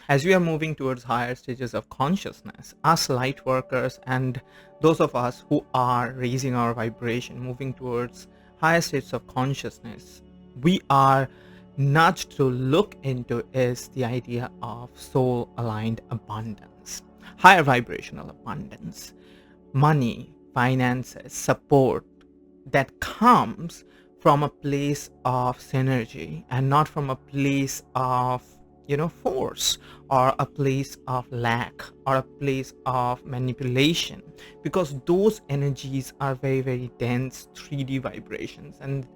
As we are moving towards higher stages of consciousness, us light workers and those of us who are raising our vibration, moving towards higher states of consciousness, we are nudged to look into is the idea of soul aligned abundance, higher vibrational abundance, money, finances, support that comes from a place of synergy and not from a place of force, or a place of lack, or a place of manipulation, because those energies are very, very dense 3D vibrations. And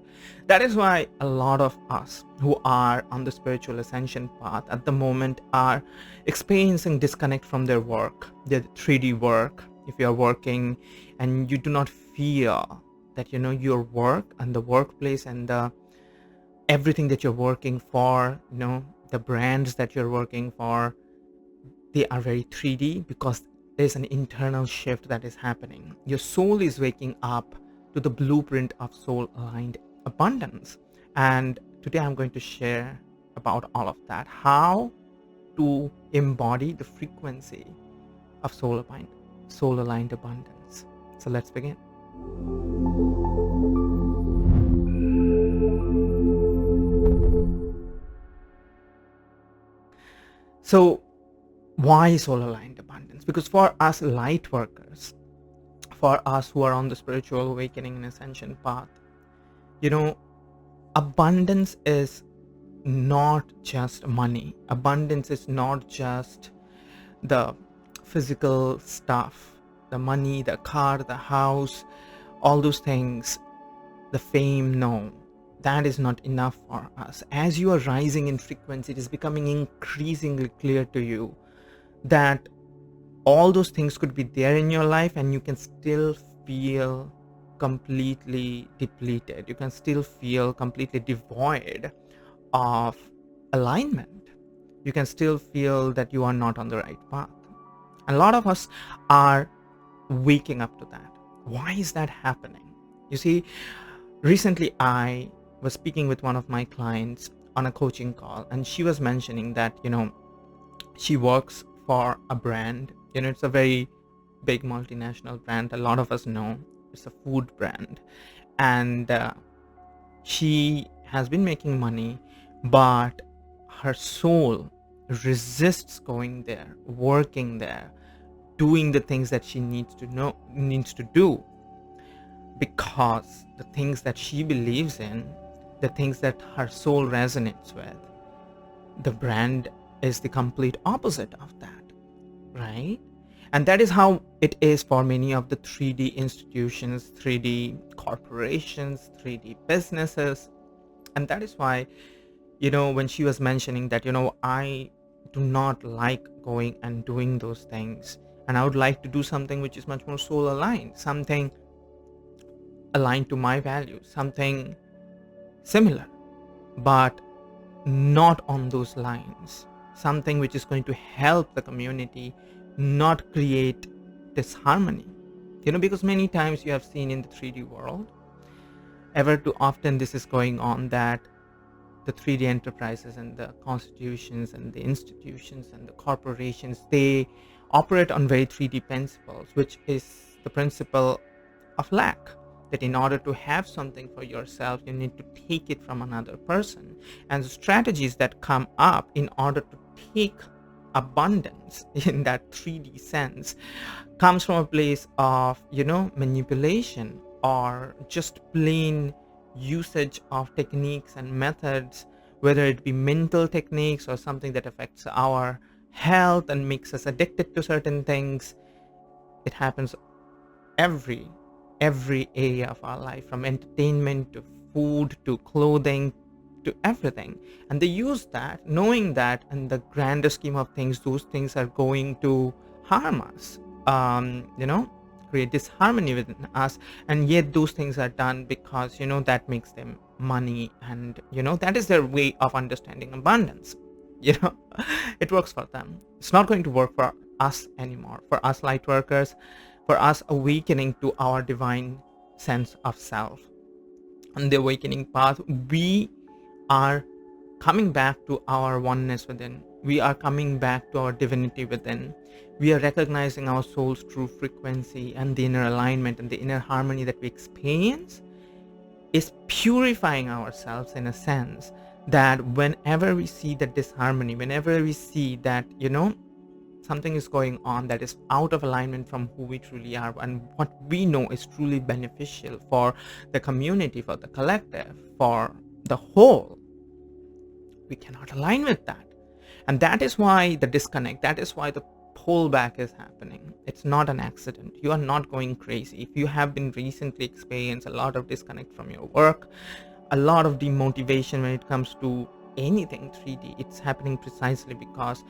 that is why a lot of us who are on the spiritual ascension path at the moment are experiencing disconnect from their work, their 3D work. If you are working and you do not feel that your work and the workplace and the everything that you're working for, the brands that you're working for, they are very 3D, because there's an internal shift that is happening. Your soul is waking up to the blueprint of soul aligned abundance. And today I'm going to share about all of that, how to embody the frequency of soul aligned abundance. So let's begin. So why soul aligned abundance? Because for us light workers, for us who are on the spiritual awakening and ascension path, abundance is not just money. Abundance is not just the physical stuff, the money, the car, the house, all those things, the fame. No, that is not enough for us. As you are rising in frequency, it is becoming increasingly clear to you that all those things could be there in your life and you can still feel completely depleted. You can still feel completely devoid of alignment. You can still feel that you are not on the right path. A lot of us are waking up to that. Why is that happening? You see, recently I was speaking with one of my clients on a coaching call, and she was mentioning that she works for a brand. It's a very big multinational brand. A lot of us know it's a food brand, and she has been making money, but her soul resists going there, working there, doing the things that she needs to do, because the things that she believes in, the things that her soul resonates with, the brand is the complete opposite of that, right? And that is how it is for many of the 3D institutions, 3D corporations, 3D businesses. And that is why, when she was mentioning that, I do not like going and doing those things, and I would like to do something which is much more soul aligned, something aligned to my values, something similar, but not on those lines, something which is going to help the community, not create disharmony. Because many times you have seen in the 3D world, ever too often this is going on, that the 3D enterprises and the constitutions and the institutions and the corporations, they operate on very 3D principles, which is the principle of lack. That in order to have something for yourself, you need to take it from another person. And the strategies that come up in order to take abundance in that 3D sense comes from a place of, manipulation, or just plain usage of techniques and methods, whether it be mental techniques or something that affects our health and makes us addicted to certain things. It happens every area of our life, from entertainment to food to clothing to everything. And they use that, knowing that in the grander scheme of things, those things are going to harm us, create disharmony within us. And yet those things are done because that makes them money, and that is their way of understanding abundance. It works for them. It's not going to work for us anymore, for us light workers, for us awakening to our divine sense of self. On the awakening path, we are coming back to our oneness within, We are coming back to our divinity within. We are recognizing our soul's true frequency, and the inner alignment and the inner harmony that we experience is purifying ourselves in a sense that whenever we see the disharmony, whenever we see that, something is going on that is out of alignment from who we truly are and what we know is truly beneficial for the community, for the collective, for the whole, we cannot align with that. And that is why the disconnect, that is why the pullback is happening. It's not an accident. You are not going crazy. If you have been recently experienced a lot of disconnect from your work, a lot of demotivation when it comes to anything 3D, it's happening precisely because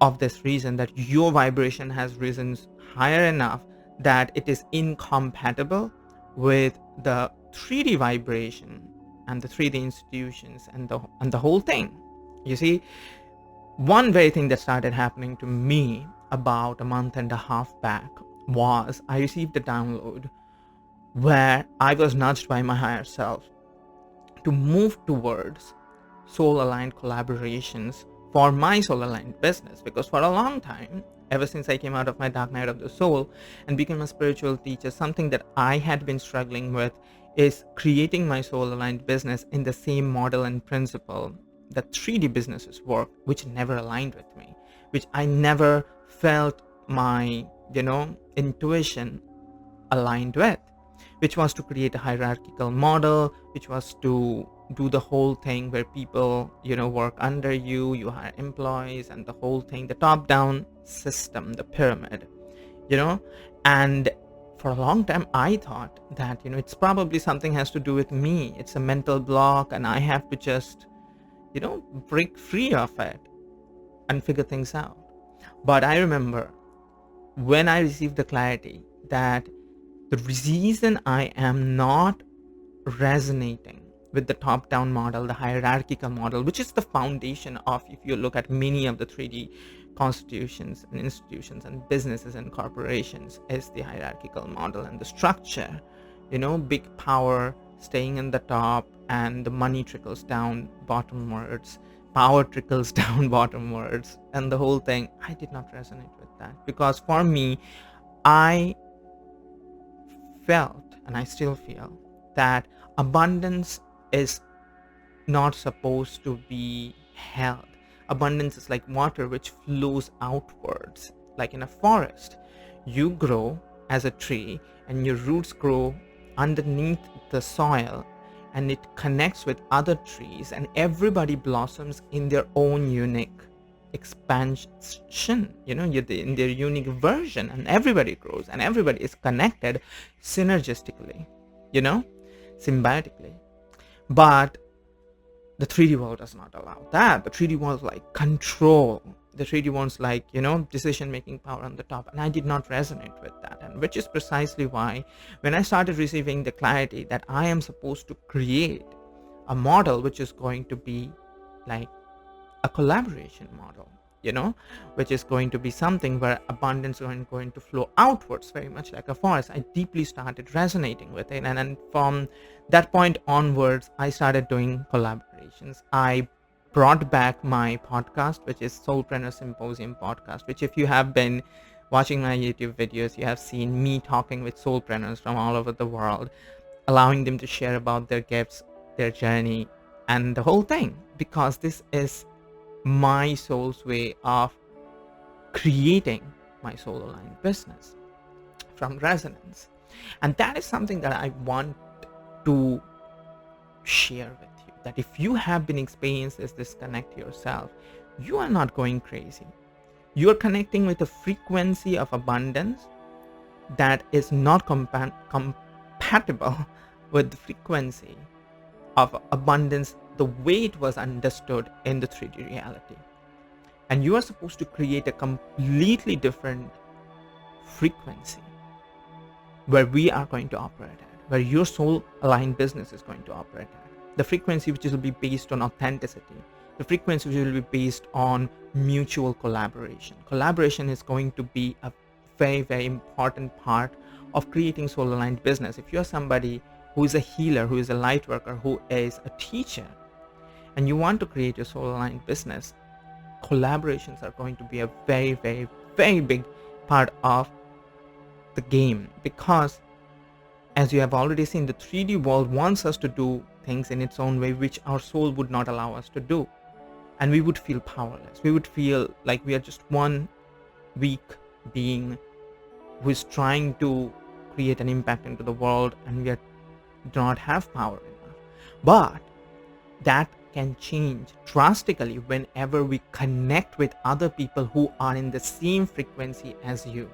of this reason, that your vibration has risen higher enough that it is incompatible with the 3D vibration and the 3D institutions and the whole thing. You see, one very thing that started happening to me about a month and a half back was I received a download where I was nudged by my higher self to move towards soul-aligned collaborations for my soul-aligned business. Because for a long time, ever since I came out of my dark night of the soul and became a spiritual teacher, something that I had been struggling with is creating my soul-aligned business in the same model and principle that 3D businesses work, which never aligned with me, which I never felt my, intuition aligned with, which was to create a hierarchical model, which was to do the whole thing where people, work under you, you hire employees and the whole thing, the top-down system, the pyramid, and for a long time I thought that, it's probably something has to do with me. It's a mental block and I have to just, break free of it and figure things out. But I remember when I received the clarity that the reason I am not resonating with the top-down model, the hierarchical model, which is the foundation of, if you look at many of the 3D constitutions and institutions and businesses and corporations, is the hierarchical model and the structure, big power staying in the top and the money trickles down bottomwards, power trickles down bottomwards, and the whole thing. I did not resonate with that because for me, I felt, and I still feel, that abundance is not supposed to be held. Abundance is like water which flows outwards, like in a forest. You grow as a tree and your roots grow underneath the soil and it connects with other trees and everybody blossoms in their own unique expansion, in their unique version, and everybody grows and everybody is connected synergistically, symbiotically. But the 3D world does not allow that. The 3D world is like control. The 3D world is like, decision making power on the top. And I did not resonate with that. And which is precisely why when I started receiving the clarity that I am supposed to create a model which is going to be like a collaboration model, which is going to be something where abundance is going to flow outwards, very much like a forest, I deeply started resonating with it. And then from that point onwards, I started doing collaborations. I brought back my podcast, which is Soulpreneur Symposium Podcast, which if you have been watching my YouTube videos, you have seen me talking with soulpreneurs from all over the world, allowing them to share about their gifts, their journey, and the whole thing, because this is my soul's way of creating my soul-aligned business from resonance. And that is something that I want to share with you, that if you have been experiencing this disconnect yourself, you are not going crazy. You are connecting with a frequency of abundance that is not compatible with the frequency of abundance the way it was understood in the 3D reality. And you are supposed to create a completely different frequency where we are going to operate at, where your soul aligned business is going to operate at. The frequency which will be based on authenticity, the frequency which will be based on mutual collaboration. Collaboration is going to be a very, very important part of creating soul aligned business. If you're somebody who is a healer, who is a light worker, who is a teacher, and you want to create your soul aligned business, collaborations are going to be a very, very, very big part of the game, because as you have already seen, the 3D world wants us to do things in its own way, which our soul would not allow us to do. And we would feel powerless. We would feel like we are just one weak being who is trying to create an impact into the world, and do not have power enough. But that can change drastically whenever we connect with other people who are in the same frequency as you.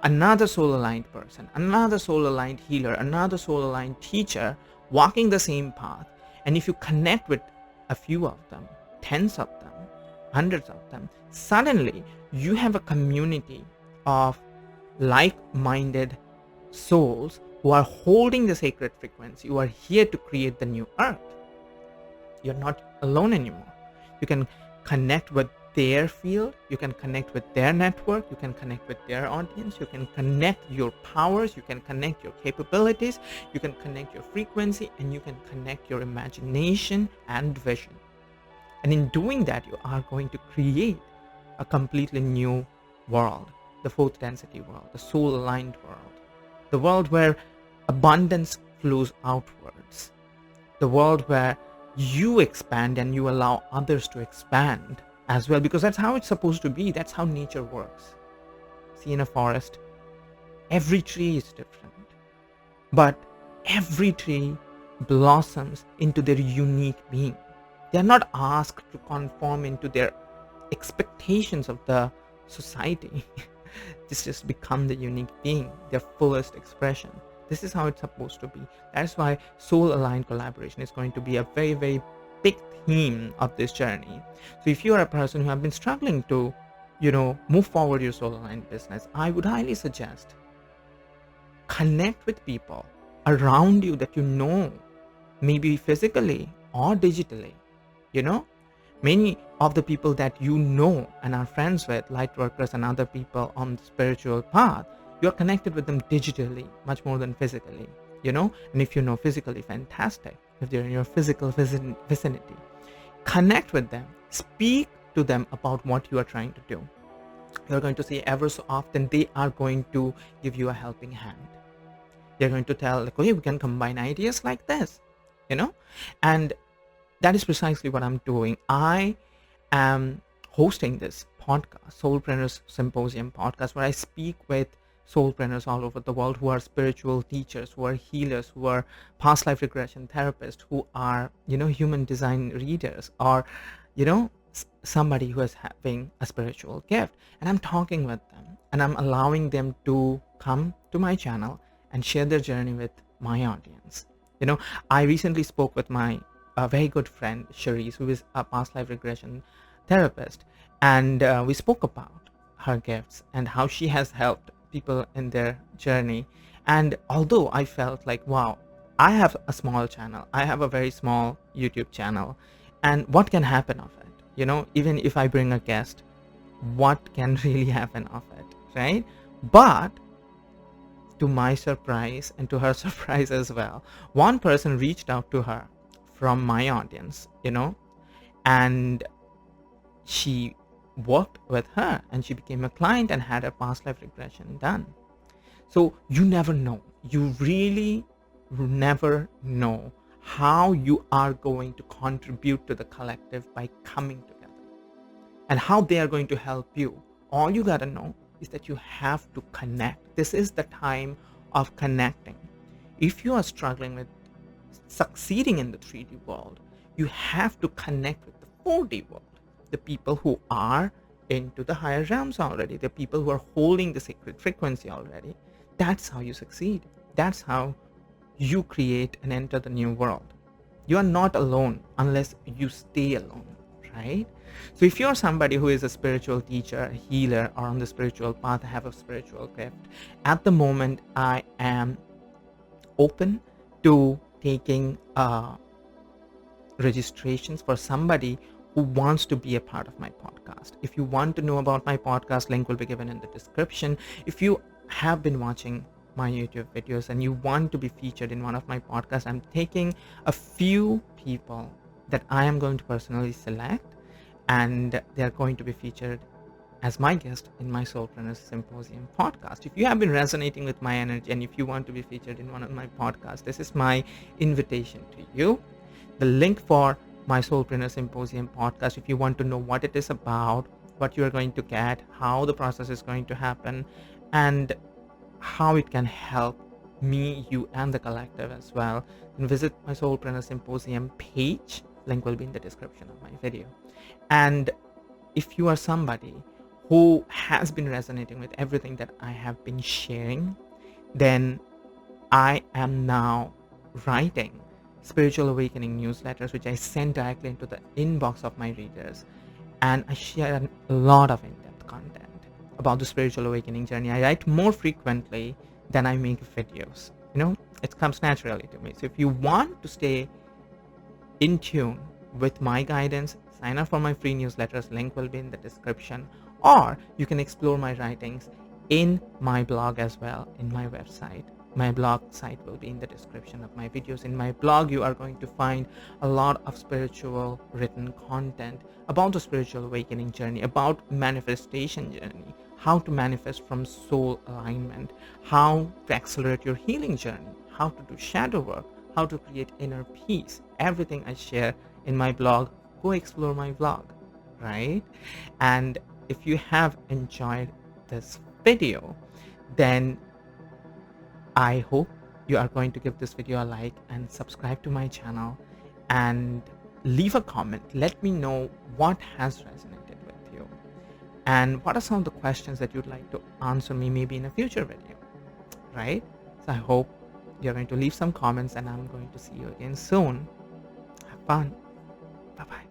Another soul aligned person, another soul aligned healer, another soul aligned teacher walking the same path. And if you connect with a few of them, tens of them, hundreds of them, suddenly you have a community of like-minded souls who are holding the sacred frequency, who are here to create the new earth. You're not alone anymore. You can connect with their field, you can connect with their network, you can connect with their audience, you can connect your powers, you can connect your capabilities, you can connect your frequency, and you can connect your imagination and vision. And in doing that, you are going to create a completely new world, the fourth density world, the soul aligned world, the world where abundance flows outwards, the world where you expand and you allow others to expand as well, because that's how it's supposed to be. That's how nature works. See, in a forest, every tree is different, but every tree blossoms into their unique being. They are not asked to conform into their expectations of the society. Just become the unique being, their fullest expression. This is how it's supposed to be. That's why soul aligned collaboration is going to be a very, very big theme of this journey. So if you are a person who have been struggling to, move forward your soul aligned business, I would highly suggest connect with people around you that you know, maybe physically or digitally. Many of the people that you know and are friends with, Lightworkers and other people on the spiritual path, you're connected with them digitally much more than physically, and if you know physically, fantastic. If they're in your physical vicinity, connect with them, speak to them about what you are trying to do. You're going to see ever so often they are going to give you a helping hand. They're going to tell, like, okay, we can combine ideas like this, and that is precisely what I'm doing. I am hosting this podcast, Soulpreneur Symposium Podcast, where I speak with soulpreneurs all over the world who are spiritual teachers, who are healers, who are past life regression therapists, who are, human design readers, or, somebody who is having a spiritual gift. And I'm talking with them and I'm allowing them to come to my channel and share their journey with my audience. I recently spoke with my very good friend Cherise, who is a past life regression therapist, and we spoke about her gifts and how she has helped people in their journey. And although I felt like, wow, I have a small channel, I have a very small YouTube channel, and what can happen of it? Even if I bring a guest, what can really happen of it, right? But to my surprise and to her surprise as well, one person reached out to her from my audience, and she worked with her and she became a client and had a past life regression done. So you never know. You really never know how you are going to contribute to the collective by coming together and how they are going to help you. All you gotta know is that you have to connect. This is the time of connecting. If you are struggling with succeeding in the 3D world, you have to connect with the 4D world, the people who are into the higher realms already, the people who are holding the sacred frequency already. That's how you succeed. That's how you create and enter the new world. You are not alone unless you stay alone, right? So if you're somebody who is a spiritual teacher, a healer, or on the spiritual path, have a spiritual gift, at the moment I am open to taking registrations for somebody who wants to be a part of my podcast. If you want to know about my podcast, link will be given in the description. If you have been watching my YouTube videos and you want to be featured in one of my podcasts, I'm taking a few people that I am going to personally select, and they're going to be featured as my guest in my Soulpreneur Symposium podcast. If you have been resonating with my energy and if you want to be featured in one of my podcasts, this is my invitation to you. The link for my Soulpreneur Symposium podcast, if you want to know what it is about, what you are going to get, how the process is going to happen, and how it can help me, you, and the collective as well, then visit my Soulpreneur Symposium page. Link will be in the description of my video. And if you are somebody who has been resonating with everything that I have been sharing, then I am now writing spiritual awakening newsletters, which I send directly into the inbox of my readers. And I share a lot of in-depth content about the spiritual awakening journey. I write more frequently than I make videos. It comes naturally to me. So if you want to stay in tune with my guidance, sign up for my free newsletters. Link will be in the description. Or you can explore my writings in my blog as well, in my website. My blog site will be in the description of my videos. In my blog, you are going to find a lot of spiritual written content about the spiritual awakening journey, about manifestation journey, how to manifest from soul alignment, how to accelerate your healing journey, how to do shadow work, how to create inner peace. Everything I share in my blog. Go explore my blog, right? And if you have enjoyed this video, then I hope you are going to give this video a like and subscribe to my channel and leave a comment. Let me know what has resonated with you and what are some of the questions that you'd like to answer me maybe in a future video, right? So I hope you're going to leave some comments, and I'm going to see you again soon. Have fun. Bye-bye.